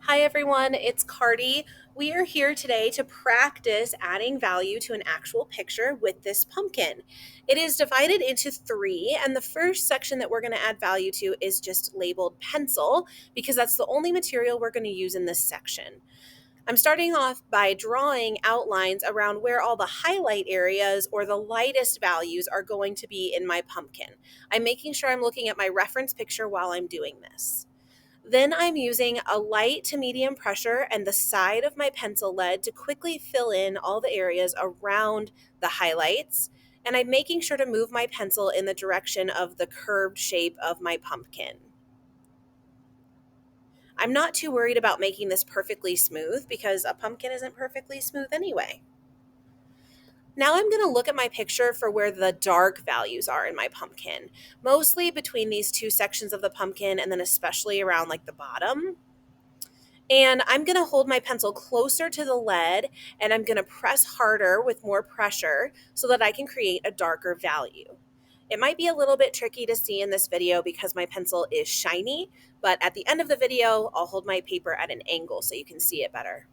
Hi everyone, it's Cardi. We are here today to practice adding value to an actual picture with this pumpkin. It is divided into three, and the first section that we're going to add value to is just labeled pencil because that's the only material we're going to use in this section. I'm starting off by drawing outlines around where all the highlight areas or the lightest values are going to be in my pumpkin. I'm making sure I'm looking at my reference picture while I'm doing this. Then I'm using a light to medium pressure and the side of my pencil lead to quickly fill in all the areas around the highlights. And I'm making sure to move my pencil in the direction of the curved shape of my pumpkin. I'm not too worried about making this perfectly smooth because a pumpkin isn't perfectly smooth anyway. Now I'm going to look at my picture for where the dark values are in my pumpkin, mostly between these two sections of the pumpkin and then especially around like the bottom. And I'm going to hold my pencil closer to the lead and I'm going to press harder with more pressure so that I can create a darker value. It might be a little bit tricky to see in this video because my pencil is shiny, but at the end of the video, I'll hold my paper at an angle so you can see it better.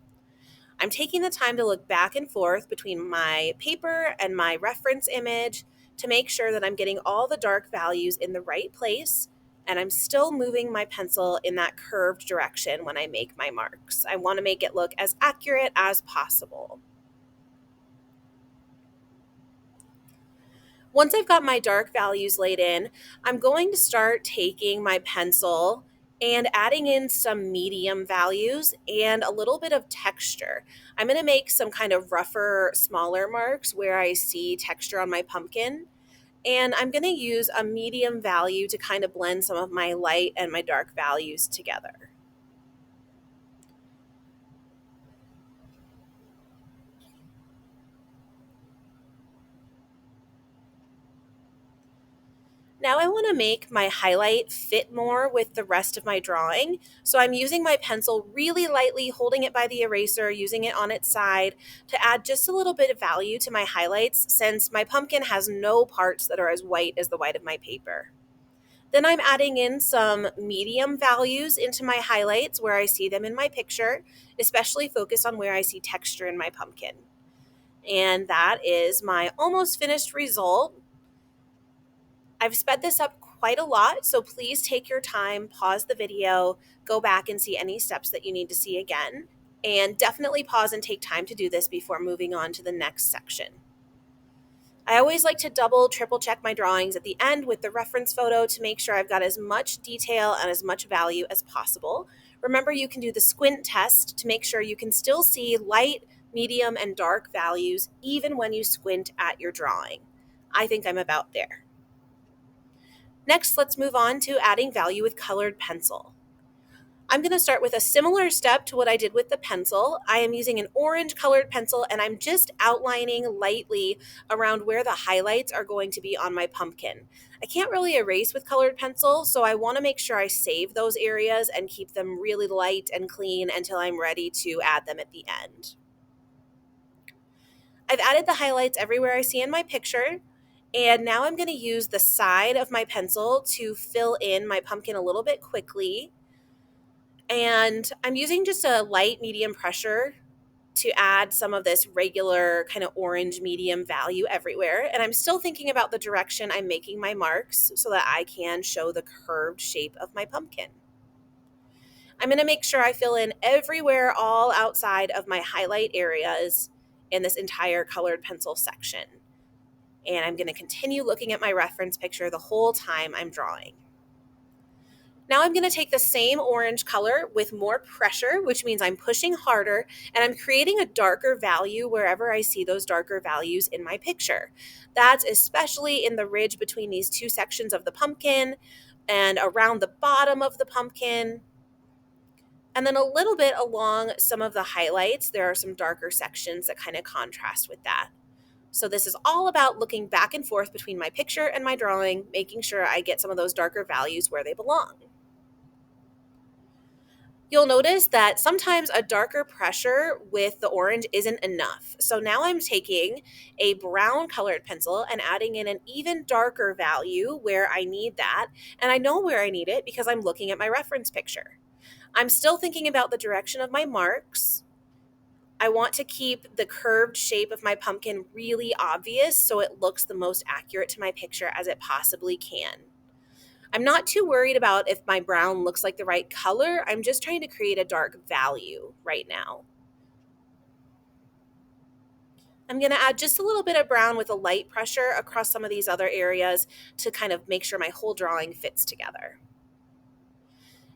I'm taking the time to look back and forth between my paper and my reference image to make sure that I'm getting all the dark values in the right place, and I'm still moving my pencil in that curved direction when I make my marks. I want to make it look as accurate as possible. Once I've got my dark values laid in, I'm going to start taking my pencil and adding in some medium values and a little bit of texture. I'm going to make some kind of rougher, smaller marks where I see texture on my pumpkin. And I'm going to use a medium value to kind of blend some of my light and my dark values together. Now I want to make my highlight fit more with the rest of my drawing. So I'm using my pencil really lightly, holding it by the eraser, using it on its side to add just a little bit of value to my highlights since my pumpkin has no parts that are as white as the white of my paper. Then I'm adding in some medium values into my highlights where I see them in my picture, especially focus on where I see texture in my pumpkin. And that is my almost finished result. I've sped this up quite a lot, so please take your time, pause the video, go back and see any steps that you need to see again, and definitely pause and take time to do this before moving on to the next section. I always like to double, triple check my drawings at the end with the reference photo to make sure I've got as much detail and as much value as possible. Remember, you can do the squint test to make sure you can still see light, medium, and dark values even when you squint at your drawing. I think I'm about there. Next, let's move on to adding value with colored pencil. I'm going to start with a similar step to what I did with the pencil. I am using an orange colored pencil and I'm just outlining lightly around where the highlights are going to be on my pumpkin. I can't really erase with colored pencil, so I want to make sure I save those areas and keep them really light and clean until I'm ready to add them at the end. I've added the highlights everywhere I see in my picture. And now I'm going to use the side of my pencil to fill in my pumpkin a little bit quickly. And I'm using just a light medium pressure to add some of this regular kind of orange medium value everywhere. And I'm still thinking about the direction I'm making my marks so that I can show the curved shape of my pumpkin. I'm going to make sure I fill in everywhere all outside of my highlight areas in this entire colored pencil section. And I'm going to continue looking at my reference picture the whole time I'm drawing. Now I'm going to take the same orange color with more pressure, which means I'm pushing harder, and I'm creating a darker value wherever I see those darker values in my picture. That's especially in the ridge between these two sections of the pumpkin and around the bottom of the pumpkin. And then a little bit along some of the highlights, there are some darker sections that kind of contrast with that. So this is all about looking back and forth between my picture and my drawing, making sure I get some of those darker values where they belong. You'll notice that sometimes a darker pressure with the orange isn't enough. So now I'm taking a brown colored pencil and adding in an even darker value where I need that. And I know where I need it because I'm looking at my reference picture. I'm still thinking about the direction of my marks. I want to keep the curved shape of my pumpkin really obvious so it looks the most accurate to my picture as it possibly can. I'm not too worried about if my brown looks like the right color. I'm just trying to create a dark value right now. I'm going to add just a little bit of brown with a light pressure across some of these other areas to kind of make sure my whole drawing fits together.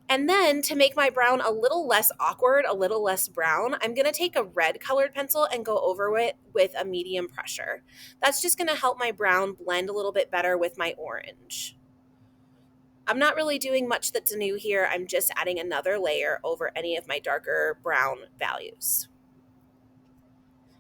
And then to make my brown a little less awkward, a little less brown, I'm going to take a red colored pencil and go over it with a medium pressure. That's just going to help my brown blend a little bit better with my orange. I'm not really doing much that's new here. I'm just adding another layer over any of my darker brown values.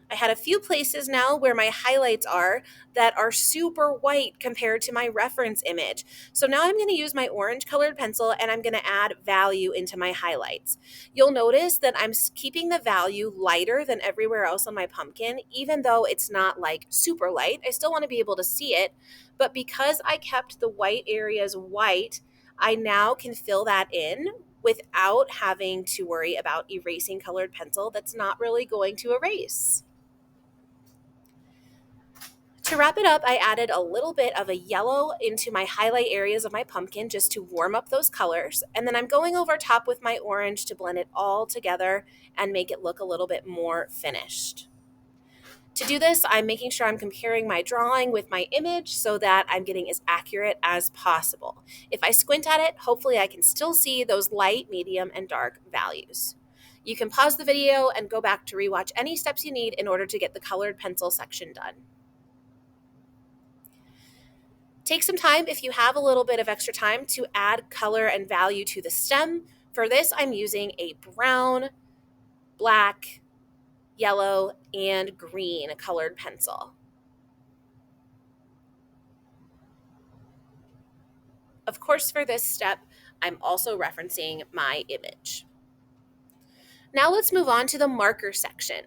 I had a few places now where my highlights are that are super white compared to my reference image. So now I'm going to use my orange colored pencil and I'm going to add value into my highlights. You'll notice that I'm keeping the value lighter than everywhere else on my pumpkin, even though it's not like super light. I still want to be able to see it, but because I kept the white areas white, I now can fill that in without having to worry about erasing colored pencil that's not really going to erase. To wrap it up, I added a little bit of a yellow into my highlight areas of my pumpkin just to warm up those colors. And then I'm going over top with my orange to blend it all together and make it look a little bit more finished. To do this, I'm making sure I'm comparing my drawing with my image so that I'm getting as accurate as possible. If I squint at it, hopefully I can still see those light, medium, and dark values. You can pause the video and go back to rewatch any steps you need in order to get the colored pencil section done. Take some time if you have a little bit of extra time to add color and value to the stem. For this, I'm using a brown, black, yellow, and green colored pencil. Of course, for this step, I'm also referencing my image. Now let's move on to the marker section.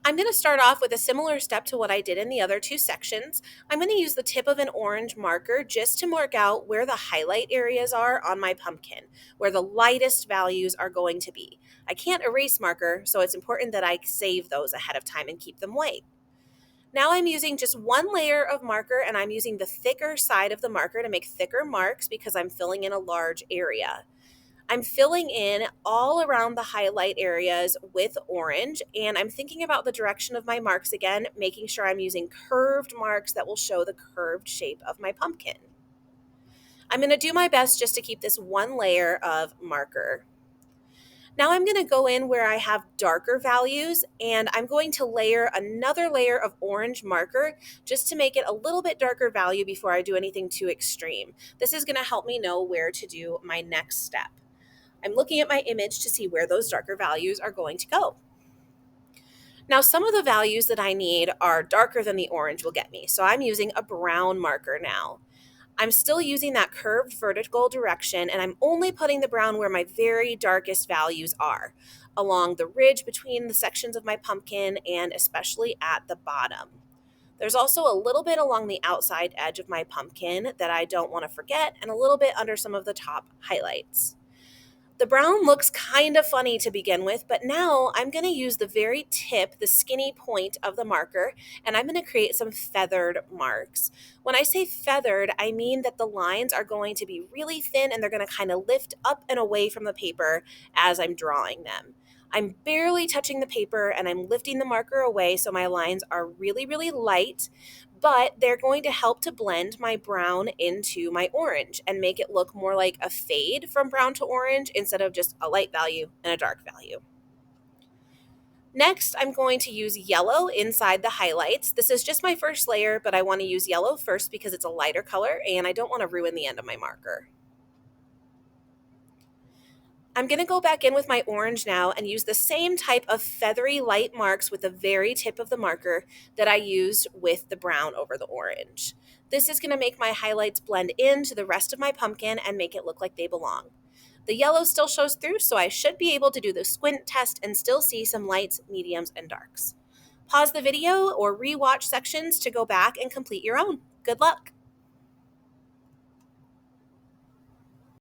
I'm going to start off with a similar step to what I did in the other two sections. I'm going to use the tip of an orange marker just to mark out where the highlight areas are on my pumpkin, where the lightest values are going to be. I can't erase marker, so it's important that I save those ahead of time and keep them white. Now I'm using just one layer of marker and I'm using the thicker side of the marker to make thicker marks because I'm filling in a large area. I'm filling in all around the highlight areas with orange, and I'm thinking about the direction of my marks again, making sure I'm using curved marks that will show the curved shape of my pumpkin. I'm going to do my best just to keep this one layer of marker. Now I'm going to go in where I have darker values, and I'm going to layer another layer of orange marker just to make it a little bit darker value before I do anything too extreme. This is going to help me know where to do my next step. I'm looking at my image to see where those darker values are going to go. Now, some of the values that I need are darker than the orange will get me, so I'm using a brown marker now. I'm still using that curved vertical direction, and I'm only putting the brown where my very darkest values are, along the ridge between the sections of my pumpkin and especially at the bottom. There's also a little bit along the outside edge of my pumpkin that I don't want to forget, and a little bit under some of the top highlights. The brown looks kind of funny to begin with, but now I'm going to use the very tip, the skinny point of the marker, and I'm going to create some feathered marks. When I say feathered, I mean that the lines are going to be really thin and they're going to kind of lift up and away from the paper as I'm drawing them. I'm barely touching the paper and I'm lifting the marker away so my lines are really, really light, but they're going to help to blend my brown into my orange and make it look more like a fade from brown to orange instead of just a light value and a dark value. Next, I'm going to use yellow inside the highlights. This is just my first layer, but I want to use yellow first because it's a lighter color and I don't want to ruin the end of my marker. I'm going to go back in with my orange now and use the same type of feathery light marks with the very tip of the marker that I used with the brown over the orange. This is going to make my highlights blend into the rest of my pumpkin and make it look like they belong. The yellow still shows through, so I should be able to do the squint test and still see some lights, mediums, and darks. Pause the video or rewatch sections to go back and complete your own. Good luck!